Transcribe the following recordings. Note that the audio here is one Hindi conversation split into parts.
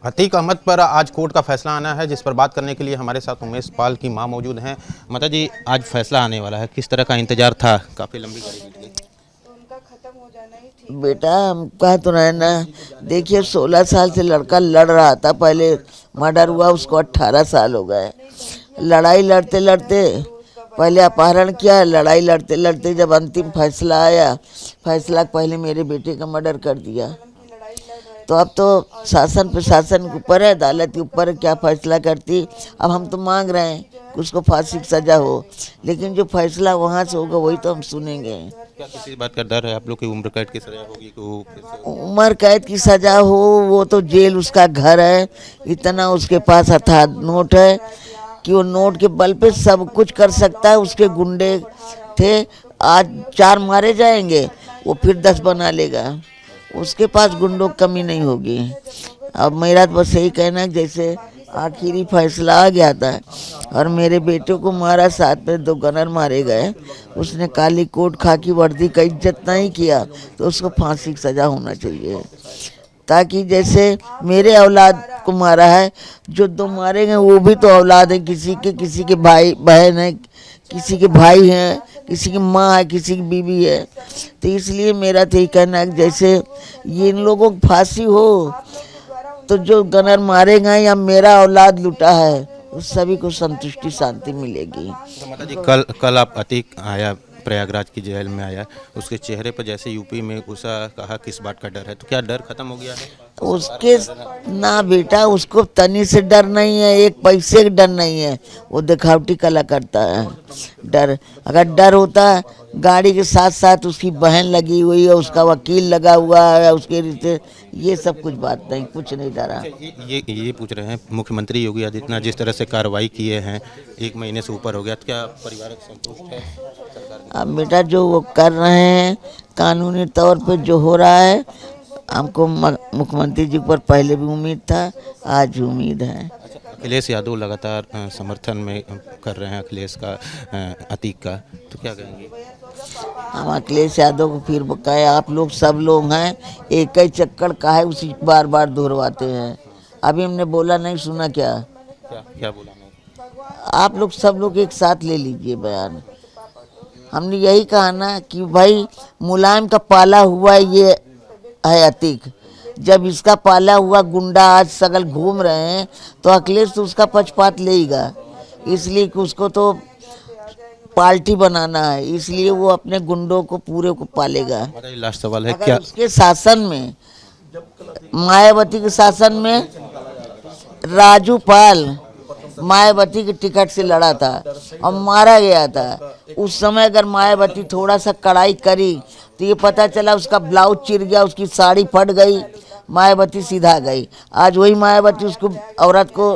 अतीक अहमद पर आज कोर्ट का फैसला आना है, जिस पर बात करने के लिए हमारे साथ उमेश पाल की मां मौजूद हैं। माता जी, आज फैसला आने वाला है, किस तरह का इंतजार था? काफ़ी लंबी गाड़ी बीत गई। बेटा हम कहा तो रहे ना। देखिए 16 साल से लड़का लड़ रहा था, पहले मर्डर हुआ, उसको 18 साल हो गए। लड़ाई लड़ते लड़ते पहले अपहरण किया, लड़ाई लड़ते लड़ते जब अंतिम फैसला आया, फैसला पहले मेरे बेटे का मर्डर कर दिया। तो अब तो शासन प्रशासन के ऊपर है, अदालत के ऊपर है, क्या फैसला करती। अब हम तो मांग रहे हैं कि उसको फांसी की सज़ा हो, लेकिन जो फैसला वहाँ से होगा वही तो हम सुनेंगे। क्या किसी बात का डर है आप लोग की? उम्र कैद की सजा होगी कि वो कैसे होगा? उम्र कैद की सज़ा हो, वो तो जेल उसका घर है। इतना उसके पास अथाह नोट है कि वो नोट के बल पे सब कुछ कर सकता है। उसके गुंडे थे, आज 4 मारे जाएंगे वो फिर 10 बना लेगा। उसके पास गुंडों की कमी नहीं होगी। अब मेरा तो बस यही कहना है, जैसे आखिरी फैसला आ गया था और मेरे बेटे को मारा, साथ में 2 गनर मारे गए। उसने काली कोट खाकी वर्दी का इज्जत नहीं किया तो उसको फांसी की सज़ा होना चाहिए, ताकि जैसे मेरे औलाद को मारा है, जो 2 मारे गए वो भी तो औलाद है, किसी के भाई बहन है, किसी के भाई हैं, किसी की माँ है, किसी की बीवी है। तो इसलिए मेरा तो यही कहना है कि जैसे ये इन लोगों की फांसी हो, तो जो गनर मारे गए या मेरा औलाद लुटा है उस सभी को संतुष्टि शांति मिलेगी। तो माता जी, कल आप अतीक आया, प्रयागराज की जेल में आया, उसके चेहरे पर जैसे यूपी में घुसा, कहा किस बात का डर है, तो क्या डर खत्म हो गया है? उसके ना बेटा, उसको तनी से डर नहीं है, एक पैसे का डर नहीं है। वो दिखावटी कला करता है। डर, अगर डर होता, गाड़ी के साथ साथ उसकी बहन लगी हुई है, उसका वकील लगा हुआ है, उसके रिश्ते, ये सब कुछ बात नहीं, कुछ नहीं डरा। ये पूछ रहे हैं, मुख्यमंत्री योगी आदित्यनाथ जिस तरह से कार्रवाई किए हैं, 1 महीने से ऊपर हो गया, तो क्या परिवार संतुष्ट है सरकार की? अब बेटा जो वो कर रहे हैं कानूनी तौर पे जो हो रहा है, हमको मुख्यमंत्री जी पर पहले भी उम्मीद था, आज भी उम्मीद है। अच्छा, अखिलेश यादव लगातार समर्थन में कर रहे हैं अखिलेश का, अतीक का, तो क्या कहेंगे? हम अखिलेश यादव को फिर कहे, आप लोग सब लोग हैं, एक ही चक्कर का है, उसी बार बार दोहराते हैं। अभी हमने बोला नहीं, सुना क्या? क्या क्या बोला मैं? आप लोग सब लोग एक साथ ले लीजिए बयान। हमने यही कहा ना कि भाई मुलायम का पाला हुआ ये है अतीक। जब इसका पाला हुआ गुंडा आज सगल घूम रहे हैं, तो अखिलेश तो उसका पक्षपात लेगा, इसलिए कि उसको तो पार्टी बनाना है, इसलिए वो अपने गुंडों को पूरे को पालेगा। हमारा ये लास्ट सवाल है, अगर क्या उसके शासन में, मायावती के शासन में राजू पाल मायावती के टिकट से लड़ा था और मारा गया था, उस समय अगर मायावती थोड़ा सा कड़ाई करी तो ये पता चला उसका ब्लाउज चिर गया, उसकी साड़ी फट गई, मायावती सीधा गई। आज वही मायावती उसको, औरत को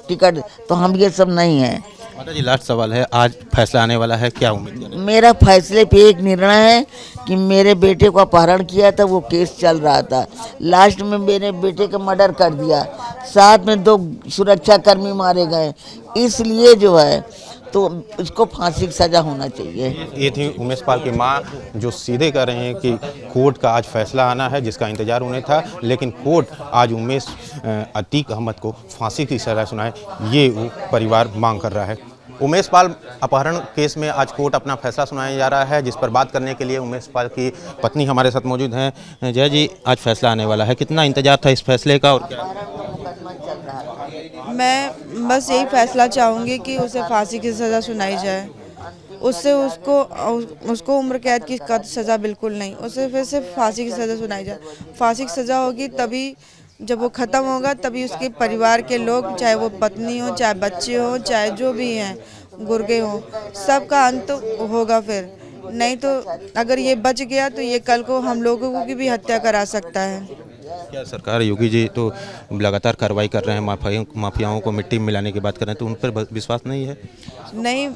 टिकट, तो हम ये सब नहीं है। माता जी, लास्ट सवाल है, आज फैसला आने वाला है, क्या उम्मीद करें? मेरा फैसले पे एक निर्णय है कि मेरे बेटे को अपहरण किया था, वो केस चल रहा था, लास्ट में मेरे बेटे का मर्डर कर दिया, साथ में 2 सुरक्षाकर्मी मारे गए, इसलिए जो है तो इसको फांसी की सज़ा होना चाहिए। ये थी उमेश पाल की मां, जो सीधे कह रहे हैं कि कोर्ट का आज फैसला आना है, जिसका इंतजार उन्हें था, लेकिन कोर्ट आज उमेश अतीक अहमद को फांसी की सज़ा सुनाए, ये वो परिवार मांग कर रहा है। उमेश पाल अपहरण केस में आज कोर्ट अपना फैसला सुनाया जा रहा है, जिस पर बात करने के लिए उमेश पाल की पत्नी हमारे साथ मौजूद हैं। जय जी, आज फैसला आने वाला है, कितना इंतजार था इस फैसले का और क्या? मैं बस यही फैसला चाहूँगी कि उसे फांसी की सज़ा सुनाई जाए। उससे उसको उम्र कैद की सज़ा बिल्कुल नहीं, उसे फिर से फांसी की सज़ा सुनाई जाए। फांसी की सज़ा होगी तभी, जब वो ख़त्म होगा तभी उसके परिवार के लोग, चाहे वो पत्नी हो, चाहे बच्चे हो, चाहे जो भी हैं, गुर्गे हों, सबका अंत होगा फिर। नहीं तो अगर ये बच गया तो ये कल को हम लोगों की भी हत्या करा सकता है। क्या सरकार, योगी जी तो लगातार कार्रवाई कर रहे हैं, माफियाओं को मिट्टी में मिलाने की बात कर रहे हैं, तो उन पर विश्वास नहीं है? नहीं,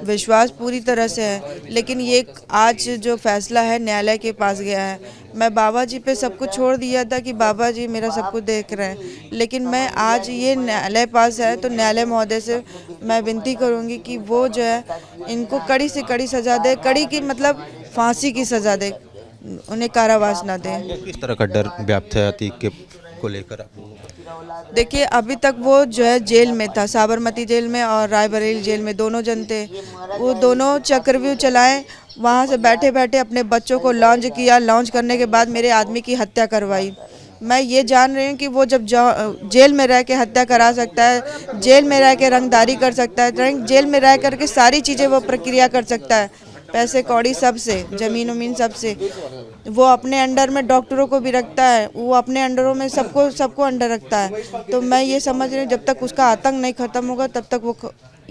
विश्वास पूरी तरह से है, लेकिन ये आज जो फैसला है न्यायालय के पास गया है। मैं बाबा जी पे सब कुछ छोड़ दिया था कि बाबा जी मेरा सब कुछ देख रहे हैं, लेकिन मैं आज ये न्यायालय पास है तो न्यायालय महोदय से मैं विनती करूँगी कि वो जो है इनको कड़ी से कड़ी सज़ा दे, कड़ी की मतलब फांसी की सज़ा दे, उन्हें कारावास ना दें। किस तरह का डर व्याप्त है अतीक के को लेकर आप? देखिए अभी तक वो जो है जेल में था, साबरमती जेल में और रायबरेली जेल में, दोनों जन थे। वो दोनों चक्रव्यूह चलाए, वहाँ से बैठे बैठे अपने बच्चों को लॉन्च किया, लॉन्च करने के बाद मेरे आदमी की हत्या करवाई। मैं ये जान रही हूँ कि वो जब जेल में रह के हत्या करा सकता है, जेल में रह के रंगदारी कर सकता है, जेल में रह करके सारी चीज़ें वो प्रक्रिया कर सकता है, पैसे कौड़ी सब से, ज़मीन उमीन सब से। वो अपने अंडर में डॉक्टरों को भी रखता है, वो अपने अंडरों में सबको अंडर रखता है। तो मैं ये समझ रही हूँ जब तक उसका आतंक नहीं ख़त्म होगा तब तक वो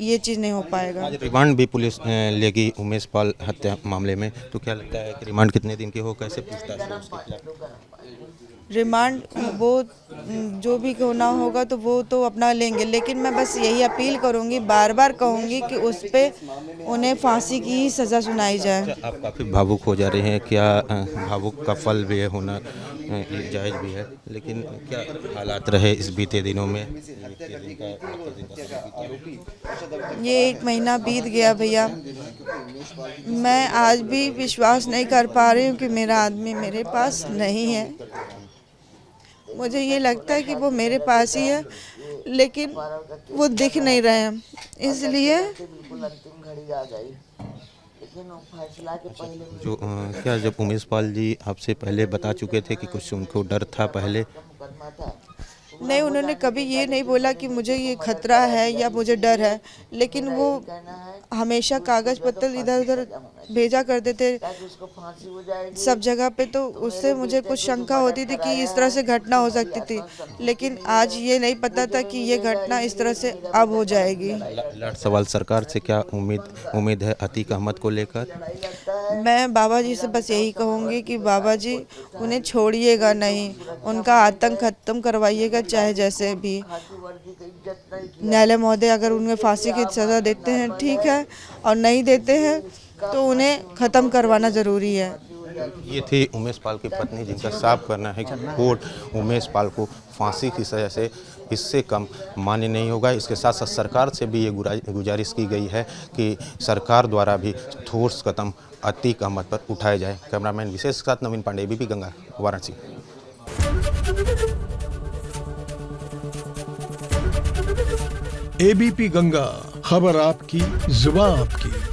ये चीज़ नहीं हो पाएगा। आज रिमांड भी पुलिस लेगी उमेश पाल हत्या मामले में, तो क्या लगता है कि रिमांड कितने दिन की हो, कैसे पूछताछ हो उसके खिलाफ? रिमांड वो जो भी होना होगा तो वो तो अपना लेंगे, लेकिन मैं बस यही अपील करूंगी, बार बार कहूंगी कि उस पे उन्हें फांसी की ही सज़ा सुनाई जाए। आप काफ़ी भावुक हो जा रहे हैं, क्या भावुक का फल भी है होना ये जायज़ भी है, लेकिन क्या हालात रहे इस बीते दिनों में? ये 1 महीना बीत गया भैया, मैं आज भी विश्वास नहीं कर पा रही हूँ कि मेरा आदमी मेरे पास नहीं है। मुझे ये लगता है कि वो मेरे पास ही है, लेकिन वो दिख नहीं रहे हैं, इसलिए जो क्या जब उमेश पाल जी आपसे पहले बता चुके थे कि कुछ उनको डर था पहले? नहीं, उन्होंने कभी ये नहीं बोला कि मुझे ये खतरा है या मुझे डर है, लेकिन वो हमेशा कागज़ पत्र इधर उधर भेजा करते थे सब जगह पे, तो उससे मुझे कुछ शंका होती थी कि इस तरह से घटना हो सकती थी, लेकिन आज ये नहीं पता था कि ये घटना इस तरह से अब हो जाएगी। लास्ट सवाल, सरकार से क्या उम्मीद है अतीक अहमद को लेकर? मैं बाबा जी से बस यही कहूँगी कि बाबा जी उन्हें छोड़िएगा नहीं, उनका आतंक खत्म करवाइएगा, चाहे जैसे भी। न्यायालय महोदय अगर उन्हें फांसी की सज़ा देते हैं ठीक है, और नहीं देते हैं तो उन्हें ख़त्म करवाना ज़रूरी है। ये थी उमेश पाल की पत्नी, जिनका साफ करना है कि कोर्ट उमेश पाल को फांसी की सज़ा से इससे कम मान्य नहीं होगा। इसके साथ साथ सरकार से भी ये गुजारिश की गई है कि सरकार द्वारा भी ठोस कदम अतीक अहमद पर उठाया जाए। कैमरामैन विशेष के साथ नवीन पांडे, एबीपी गंगा, वाराणसी। एबीपी गंगा, खबर आपकी, जुबान आपकी।